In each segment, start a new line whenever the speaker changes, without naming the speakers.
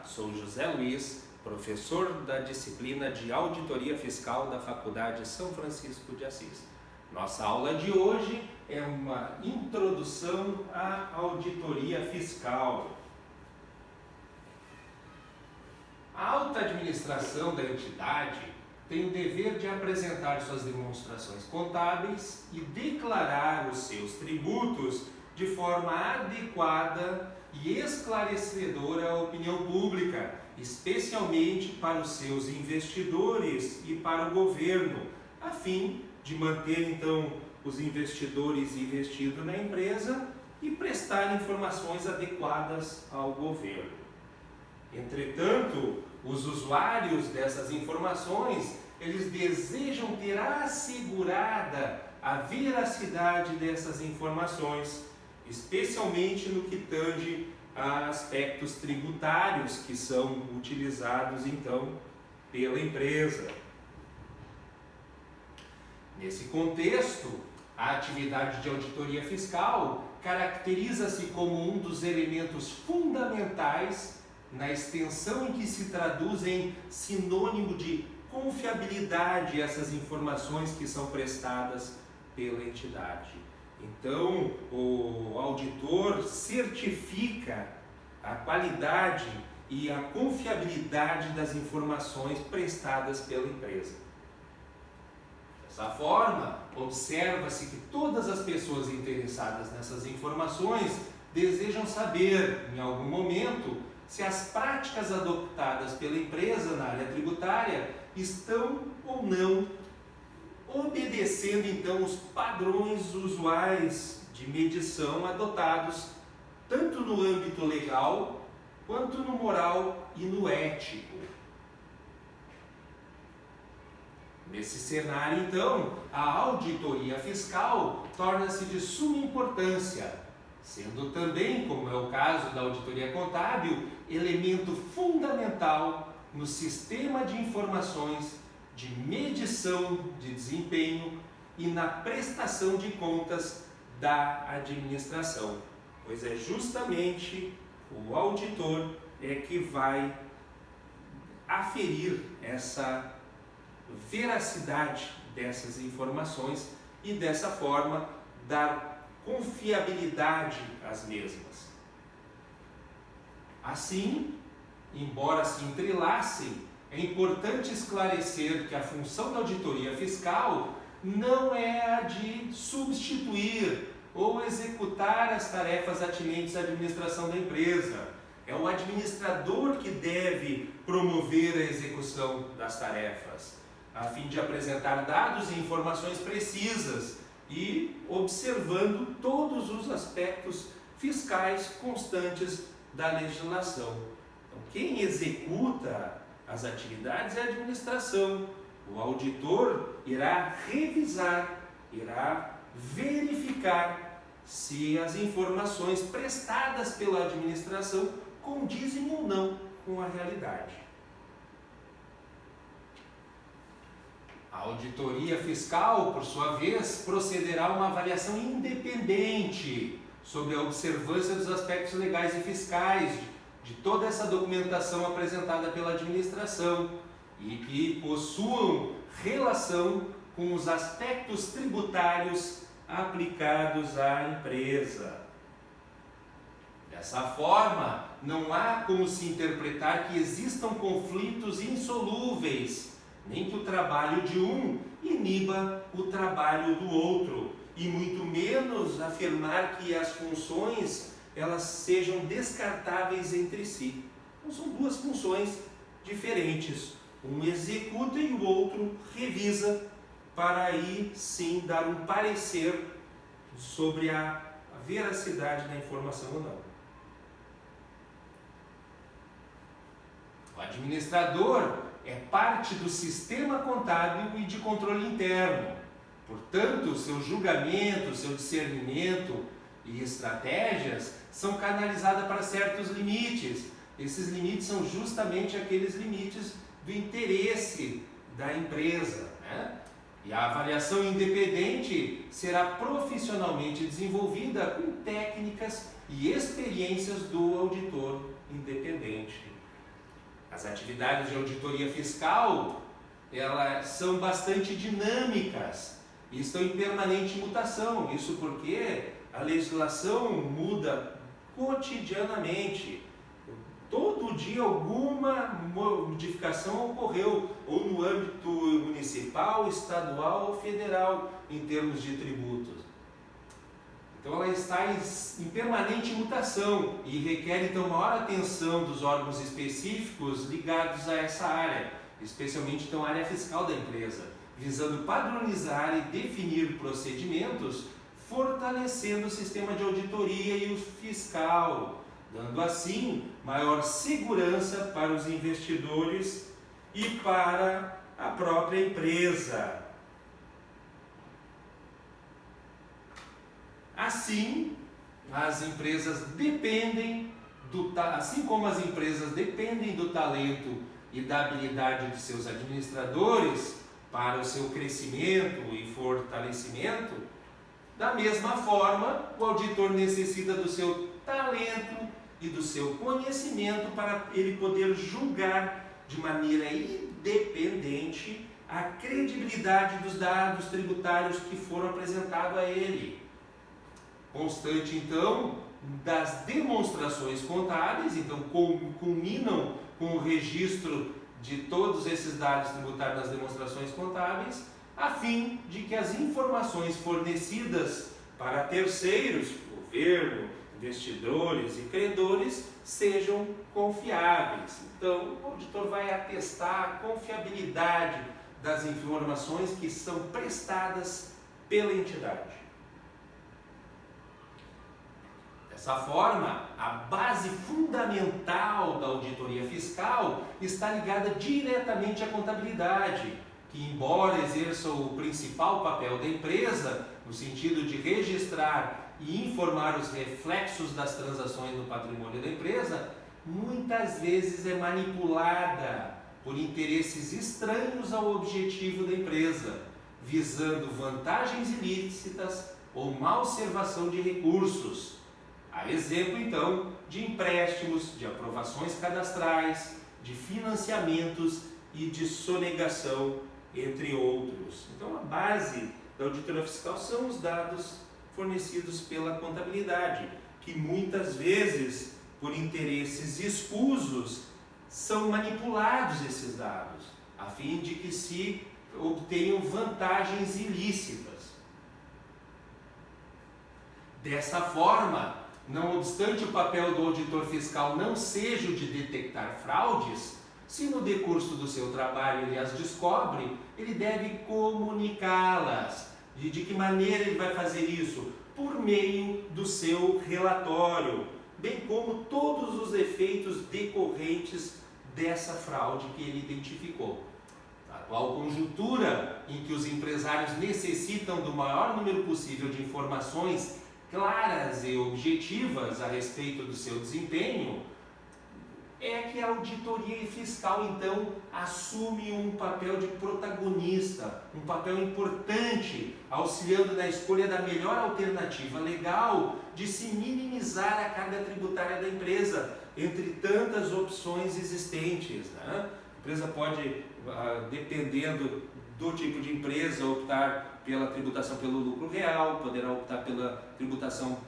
sou José Luiz, professor da disciplina de Auditoria Fiscal da Faculdade São Francisco de Assis. Nossa aula de hoje é uma introdução à auditoria fiscal. A alta administração da entidade tem o dever de apresentar suas demonstrações contábeis e declarar os seus tributos de forma adequada e esclarecedora à opinião pública, especialmente para os seus investidores e para o governo, a fim de manter então os investidores investidos na empresa e prestar informações adequadas ao governo. Entretanto, os usuários dessas informações, eles desejam ter assegurada a veracidade dessas informações, especialmente no que tange a aspectos tributários que são utilizados então pela empresa. Nesse contexto, a atividade de auditoria fiscal caracteriza-se como um dos elementos fundamentais na extensão em que se traduz em sinônimo de confiabilidade essas informações que são prestadas pela entidade. Então, o auditor certifica a qualidade e a confiabilidade das informações prestadas pela empresa. Dessa forma, observa-se que todas as pessoas interessadas nessas informações desejam saber, em algum momento, se as práticas adoptadas pela empresa na área tributária estão ou não obedecendo então os padrões usuais de medição adotados tanto no âmbito legal quanto no moral e no ético. Nesse cenário, então, a auditoria fiscal torna-se de suma importância, sendo também, como é o caso da auditoria contábil, elemento fundamental no sistema de informações de medição de desempenho e na prestação de contas da administração, pois é justamente o auditor que vai aferir essa veracidade dessas informações e dessa forma dar confiabilidade às mesmas. Assim, embora se entrelacem, é importante esclarecer que a função da auditoria fiscal não é a de substituir ou executar as tarefas atinentes à administração da empresa. É o administrador que deve promover a execução das tarefas, a fim de apresentar dados e informações precisas e observando todos os aspectos fiscais constantes da legislação. Então, quem executa as atividades é a administração. O auditor irá revisar, irá verificar se as informações prestadas pela administração condizem ou não com a realidade. A auditoria fiscal, por sua vez, procederá a uma avaliação independente sobre a observância dos aspectos legais e fiscais de toda essa documentação apresentada pela administração e que possuam relação com os aspectos tributários aplicados à empresa. Dessa forma, não há como se interpretar que existam conflitos insolúveis, nem que o trabalho de um iniba o trabalho do outro, e muito menos afirmar que as funções elas sejam descartáveis entre si. Então, são duas funções diferentes. Um executa e o outro revisa para aí sim dar um parecer sobre a veracidade da informação ou não. O administrador é parte do sistema contábil e de controle interno. Portanto, seu julgamento, seu discernimento e estratégias são canalizadas para certos limites. Esses limites são justamente aqueles limites do interesse da empresa, né? E a avaliação independente será profissionalmente desenvolvida com técnicas e experiências do auditor independente. As atividades de auditoria fiscal, elas são bastante dinâmicas e estão em permanente mutação. Isso porque a legislação muda cotidianamente. Todo dia alguma modificação ocorreu, ou no âmbito municipal, estadual ou federal, em termos de tributos. Então ela está em permanente mutação e requer então maior atenção dos órgãos específicos ligados a essa área, especialmente então a área fiscal da empresa, visando padronizar e definir procedimentos, fortalecendo o sistema de auditoria e o fiscal, dando assim maior segurança para os investidores e para a própria empresa. Assim, as empresas dependem assim como as empresas dependem do talento e da habilidade de seus administradores para o seu crescimento e fortalecimento, da mesma forma, o auditor necessita do seu talento e do seu conhecimento para ele poder julgar de maneira independente a credibilidade dos dados tributários que foram apresentados a ele. Constante, então, das demonstrações contábeis, então culminam com o registro de todos esses dados tributários nas demonstrações contábeis, a fim de que as informações fornecidas para terceiros, governo, investidores e credores, sejam confiáveis. Então, o auditor vai atestar a confiabilidade das informações que são prestadas pela entidade. Dessa forma, a base fundamental da auditoria fiscal está ligada diretamente à contabilidade, que, embora exerça o principal papel da empresa, no sentido de registrar e informar os reflexos das transações no patrimônio da empresa, muitas vezes é manipulada por interesses estranhos ao objetivo da empresa, visando vantagens ilícitas ou malservação de recursos. A exemplo, então, de empréstimos, de aprovações cadastrais, de financiamentos e de sonegação, entre outros. Então, a base da auditoria fiscal são os dados fornecidos pela contabilidade, que muitas vezes, por interesses escusos, são manipulados esses dados, a fim de que se obtenham vantagens ilícitas. Dessa forma, não obstante o papel do auditor fiscal não seja o de detectar fraudes, se no decurso do seu trabalho ele as descobre, ele deve comunicá-las. E de que maneira ele vai fazer isso? Por meio do seu relatório, bem como todos os efeitos decorrentes dessa fraude que ele identificou. A atual conjuntura em que os empresários necessitam do maior número possível de informações claras e objetivas a respeito do seu desempenho, é que a auditoria fiscal, então, assume um papel de protagonista, um papel importante, auxiliando na escolha da melhor alternativa legal de se minimizar a carga tributária da empresa, entre tantas opções existentes, né? A empresa pode, dependendo do tipo de empresa, optar pela tributação pelo lucro real, poderá optar pela tributação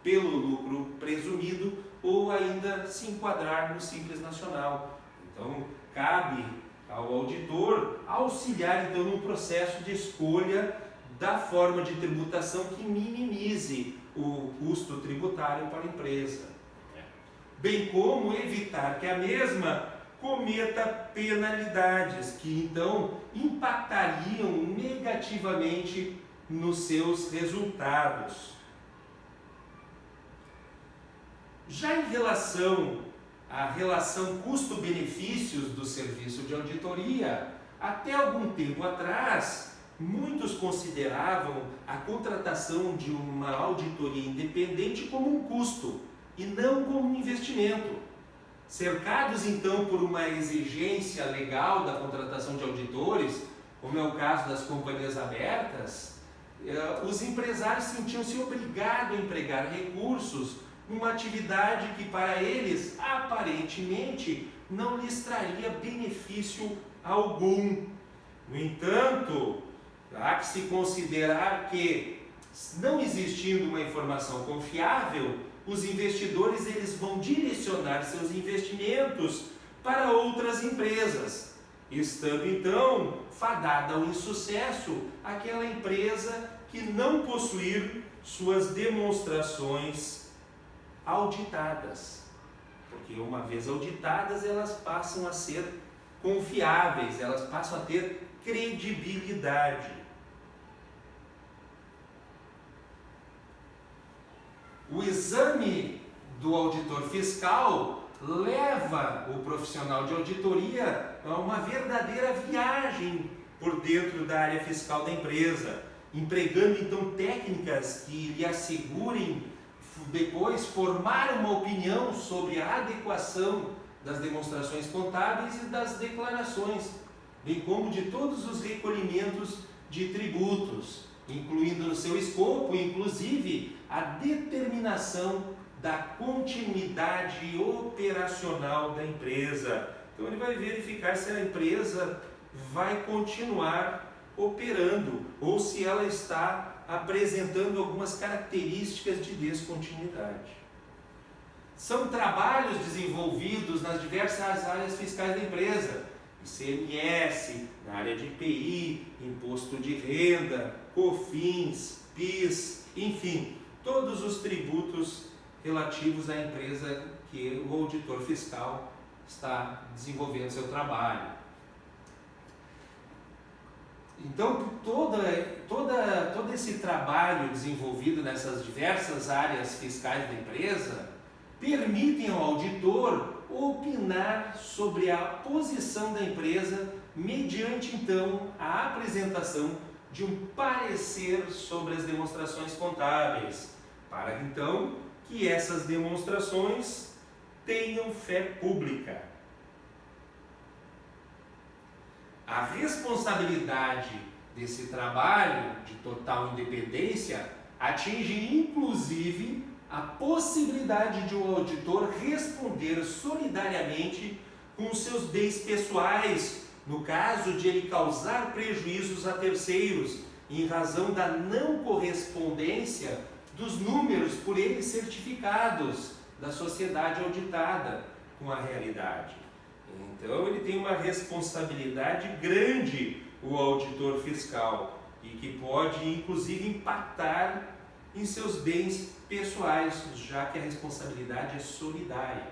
pelo lucro presumido ou ainda se enquadrar no Simples Nacional. Então, cabe ao auditor auxiliar então no processo de escolha da forma de tributação que minimize o custo tributário para a empresa, bem como evitar que a mesma cometa penalidades que então impactariam negativamente nos seus resultados. Já em relação à relação custo-benefícios do serviço de auditoria, até algum tempo atrás, muitos consideravam a contratação de uma auditoria independente como um custo e não como um investimento. Cercados então por uma exigência legal da contratação de auditores, como é o caso das companhias abertas, os empresários sentiam-se obrigados a empregar recursos numa atividade que para eles aparentemente não lhes traria benefício algum. No entanto, há que se considerar que, não existindo uma informação confiável, os investidores eles vão direcionar seus investimentos para outras empresas, estando então fadada ao insucesso aquela empresa que não possuir suas demonstrações auditadas. Porque uma vez auditadas, elas passam a ser confiáveis, elas passam a ter credibilidade. O exame do auditor fiscal leva o profissional de auditoria a uma verdadeira viagem por dentro da área fiscal da empresa, empregando então técnicas que lhe assegurem depois formar uma opinião sobre a adequação das demonstrações contábeis e das declarações, bem como de todos os recolhimentos de tributos, incluindo no seu escopo, inclusive, a determinação da continuidade operacional da empresa. Então ele vai verificar se a empresa vai continuar operando ou se ela está apresentando algumas características de descontinuidade. São trabalhos desenvolvidos nas diversas áreas fiscais da empresa: ICMS, na área de IPI, Imposto de Renda, COFINS, PIS, enfim, todos os tributos relativos à empresa que o auditor fiscal está desenvolvendo seu trabalho. Então, todo esse trabalho desenvolvido nessas diversas áreas fiscais da empresa permitem ao auditor opinar sobre a posição da empresa mediante, então, a apresentação de um parecer sobre as demonstrações contábeis, para, então, que essas demonstrações tenham fé pública. A responsabilidade desse trabalho de total independência atinge, inclusive, a possibilidade de um auditor responder solidariamente com os seus bens pessoais, no caso de ele causar prejuízos a terceiros, em razão da não correspondência dos números por ele certificados da sociedade auditada com a realidade. Então ele tem uma responsabilidade grande, o auditor fiscal, e que pode inclusive impactar em seus bens pessoais, já que a responsabilidade é solidária.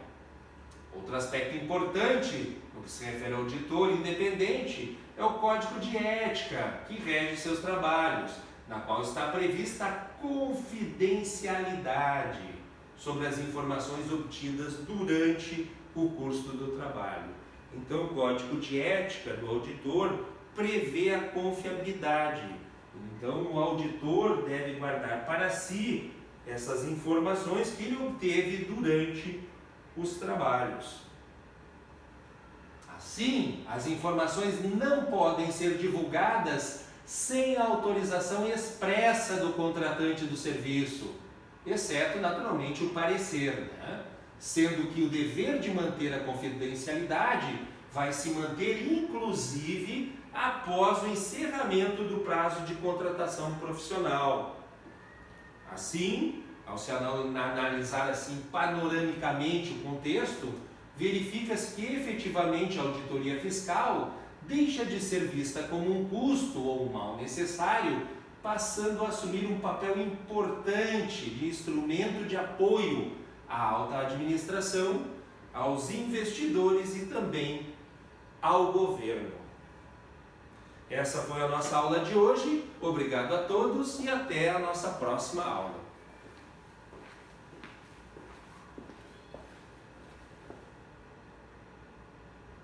Outro aspecto importante no que se refere ao auditor independente é o Código de Ética que rege seus trabalhos, na qual está prevista a confidencialidade sobre as informações obtidas durante o curso do trabalho. Então, o Código de Ética do auditor prevê a confiabilidade. Então, o auditor deve guardar para si essas informações que ele obteve durante os trabalhos. Assim, as informações não podem ser divulgadas sem a autorização expressa do contratante do serviço, exceto, naturalmente, o parecer, né? Sendo que o dever de manter a confidencialidade vai se manter, inclusive, após o encerramento do prazo de contratação profissional. Assim, ao se analisar assim panoramicamente o contexto, verifica-se que efetivamente a auditoria fiscal deixa de ser vista como um custo ou um mal necessário, passando a assumir um papel importante de instrumento de apoio à alta administração, aos investidores e também ao governo. Essa foi a nossa aula de hoje. Obrigado a todos e até a nossa próxima aula.